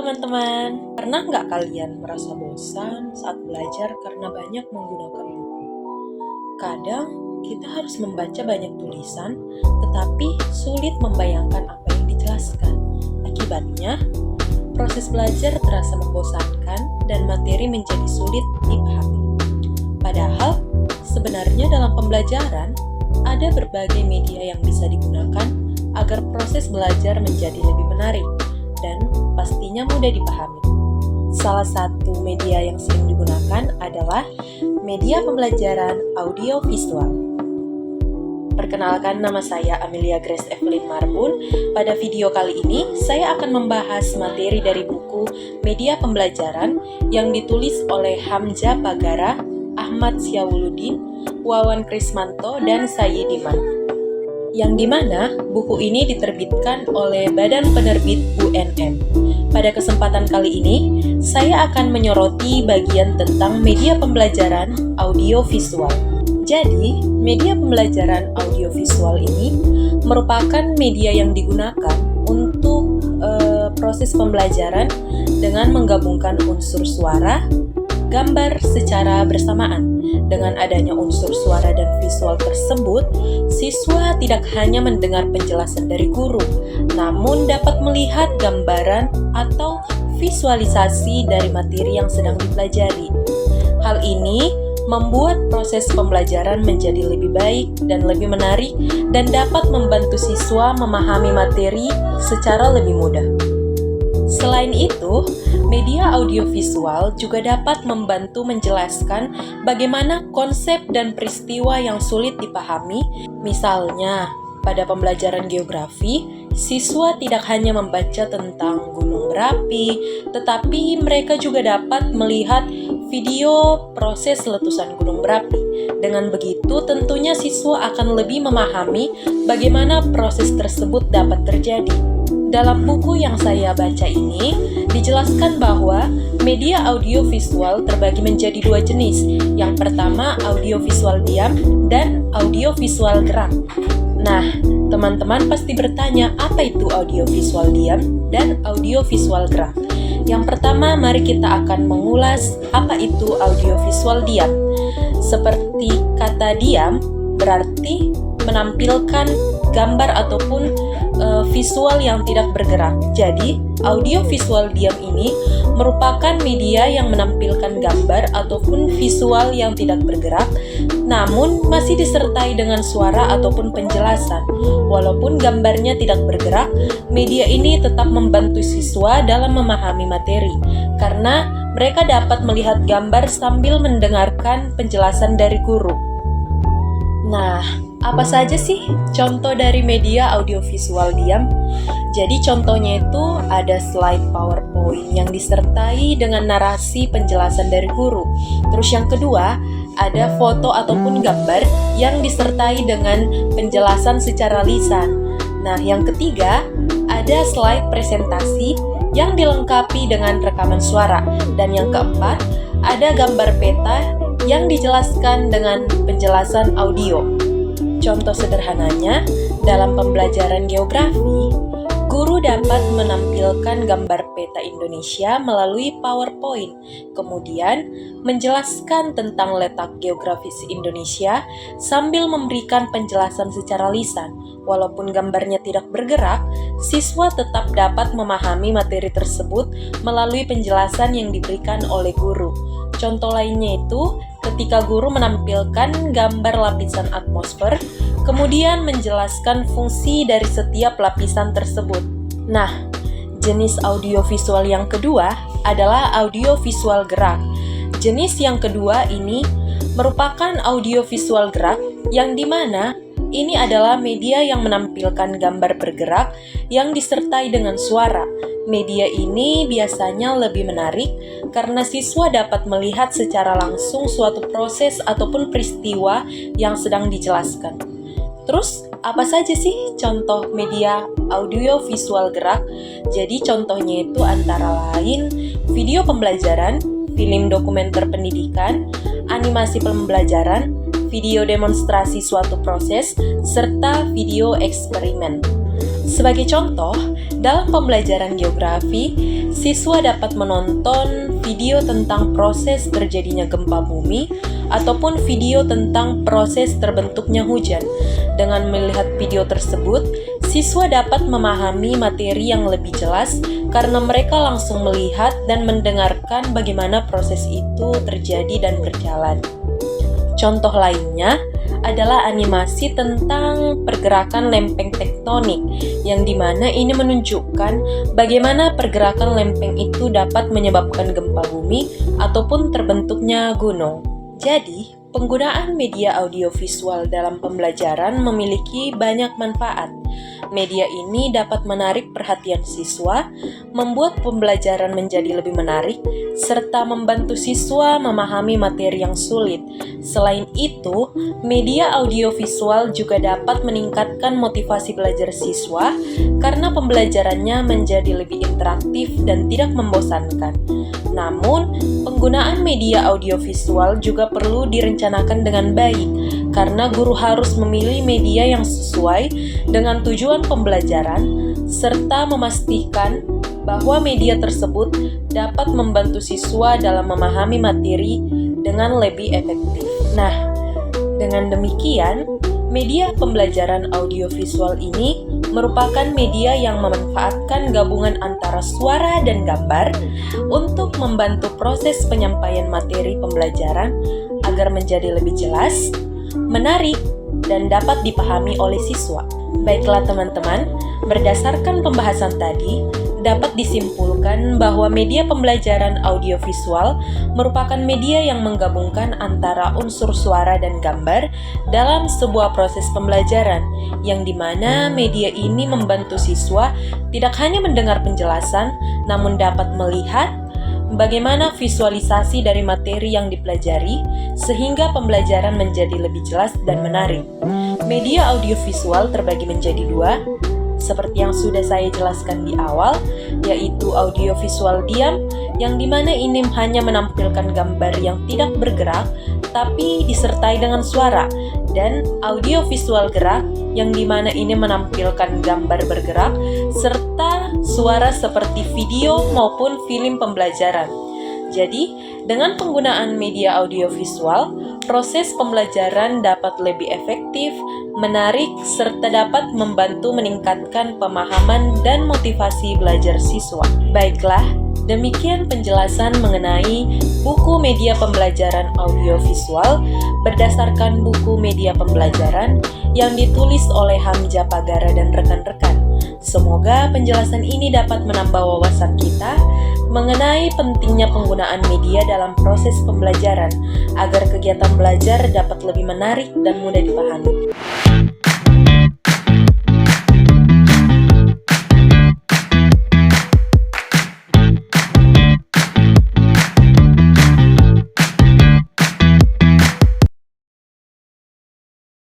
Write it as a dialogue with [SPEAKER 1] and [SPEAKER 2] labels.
[SPEAKER 1] teman-teman, pernah nggak kalian merasa bosan saat belajar karena banyak menggunakan buku? Kadang kita harus membaca banyak tulisan, tetapi sulit membayangkan apa yang dijelaskan. Akibatnya, proses belajar terasa membosankan dan materi menjadi sulit dipahami. Padahal, sebenarnya dalam pembelajaran, ada berbagai media yang bisa digunakan agar proses belajar menjadi lebih menarik dan pastinya mudah dipahami. Salah satu media yang sering digunakan adalah media pembelajaran audiovisual. Perkenalkan, nama saya Amelia Grace Evelyn Marbun. Pada video kali ini, saya akan membahas materi dari buku Media Pembelajaran yang ditulis oleh Hamzah Bagara, Ahmad Syauluddin, Wawan Krismanto, dan Sayyidiman. Yang dimana buku ini diterbitkan oleh Badan Penerbit UNM. Pada kesempatan kali ini, saya akan menyoroti bagian tentang media pembelajaran audiovisual. Jadi, media pembelajaran audiovisual ini merupakan media yang digunakan untuk proses pembelajaran dengan menggabungkan unsur suara, gambar secara bersamaan. Dengan adanya unsur suara dan visual tersebut, siswa tidak hanya mendengar penjelasan dari guru, namun dapat melihat gambaran atau visualisasi dari materi yang sedang dipelajari. Hal ini membuat proses pembelajaran menjadi lebih baik dan lebih menarik dan dapat membantu siswa memahami materi secara lebih mudah. Selain itu, media audiovisual juga dapat membantu menjelaskan bagaimana konsep dan peristiwa yang sulit dipahami. Misalnya, pada pembelajaran geografi, siswa tidak hanya membaca tentang gunung berapi, tetapi mereka juga dapat melihat video proses letusan gunung berapi. Dengan begitu, tentunya siswa akan lebih memahami bagaimana proses tersebut dapat terjadi. Dalam buku yang saya baca ini, dijelaskan bahwa media audiovisual terbagi menjadi dua jenis. Yang pertama, audiovisual diam dan audiovisual gerak. Nah, teman-teman pasti bertanya, apa itu audiovisual diam dan audiovisual gerak? Yang pertama, mari kita akan mengulas apa itu audiovisual diam. Seperti kata diam, berarti menampilkan gambar ataupun visual yang tidak bergerak. Jadi, audiovisual diam ini merupakan media yang menampilkan gambar ataupun visual yang tidak bergerak, namun masih disertai dengan suara ataupun penjelasan. Walaupun gambarnya tidak bergerak, media ini tetap membantu siswa dalam memahami materi, karena mereka dapat melihat gambar sambil mendengarkan penjelasan dari guru. Nah, apa saja sih contoh dari media audiovisual diam? Jadi contohnya itu ada slide PowerPoint yang disertai dengan narasi penjelasan dari guru. Terus yang kedua, ada foto ataupun gambar yang disertai dengan penjelasan secara lisan. Nah, yang ketiga, ada slide presentasi yang dilengkapi dengan rekaman suara. Dan yang keempat, ada gambar peta yang dijelaskan dengan penjelasan audio. Contoh sederhananya, dalam pembelajaran geografi, guru dapat menampilkan gambar peta Indonesia melalui PowerPoint, kemudian menjelaskan tentang letak geografis Indonesia sambil memberikan penjelasan secara lisan. Walaupun gambarnya tidak bergerak, siswa tetap dapat memahami materi tersebut melalui penjelasan yang diberikan oleh guru. Contoh lainnya itu, ketika guru menampilkan gambar lapisan atmosfer, kemudian menjelaskan fungsi dari setiap lapisan tersebut. Nah, jenis audiovisual yang kedua adalah audiovisual gerak. Jenis yang kedua ini merupakan audiovisual gerak yang dimana ini adalah media yang menampilkan gambar bergerak yang disertai dengan suara. Media ini biasanya lebih menarik karena siswa dapat melihat secara langsung suatu proses ataupun peristiwa yang sedang dijelaskan. Terus, apa saja sih contoh media audiovisual gerak? Jadi contohnya itu antara lain video pembelajaran, film dokumenter pendidikan, animasi pembelajaran, video demonstrasi suatu proses, serta video eksperimen. Sebagai contoh, dalam pembelajaran geografi, siswa dapat menonton video tentang proses terjadinya gempa bumi ataupun video tentang proses terbentuknya hujan. Dengan melihat video tersebut, siswa dapat memahami materi yang lebih jelas karena mereka langsung melihat dan mendengarkan bagaimana proses itu terjadi dan berjalan. Contoh lainnya adalah animasi tentang pergerakan lempeng tektonik, yang dimana ini menunjukkan bagaimana pergerakan lempeng itu dapat menyebabkan gempa bumi ataupun terbentuknya gunung. Jadi, penggunaan media audiovisual dalam pembelajaran memiliki banyak manfaat. Media ini dapat menarik perhatian siswa, membuat pembelajaran menjadi lebih menarik, serta membantu siswa memahami materi yang sulit. Selain itu, media audiovisual juga dapat meningkatkan motivasi belajar siswa karena pembelajarannya menjadi lebih interaktif dan tidak membosankan. Namun, penggunaan media audiovisual juga perlu direncanakan dengan baik, karena guru harus memilih media yang sesuai dengan tujuan pembelajaran, serta memastikan bahwa media tersebut dapat membantu siswa dalam memahami materi dengan lebih efektif. Nah, dengan demikian, media pembelajaran audiovisual ini merupakan media yang memanfaatkan gabungan antara suara dan gambar untuk membantu proses penyampaian materi pembelajaran agar menjadi lebih jelas, menarik, dan dapat dipahami oleh siswa. Baiklah teman-teman, berdasarkan pembahasan tadi, dapat disimpulkan bahwa media pembelajaran audiovisual merupakan media yang menggabungkan antara unsur suara dan gambar dalam sebuah proses pembelajaran, yang dimana media ini membantu siswa tidak hanya mendengar penjelasan, namun dapat melihat bagaimana visualisasi dari materi yang dipelajari, sehingga pembelajaran menjadi lebih jelas dan menarik. Media audiovisual terbagi menjadi dua, seperti yang sudah saya jelaskan di awal, yaitu audiovisual diam, yang dimana ini hanya menampilkan gambar yang tidak bergerak, tapi disertai dengan suara, dan audiovisual gerak, yang dimana ini menampilkan gambar bergerak, serta suara seperti video maupun film pembelajaran. Jadi, dengan penggunaan media audiovisual, proses pembelajaran dapat lebih efektif, menarik, serta dapat membantu meningkatkan pemahaman dan motivasi belajar siswa. Baiklah, demikian penjelasan mengenai buku media pembelajaran audiovisual berdasarkan buku media pembelajaran yang ditulis oleh Hamzah Pagara dan rekan-rekan. Semoga penjelasan ini dapat menambah wawasan kita mengenai pentingnya penggunaan media dalam proses pembelajaran agar kegiatan belajar dapat lebih menarik dan mudah dipahami.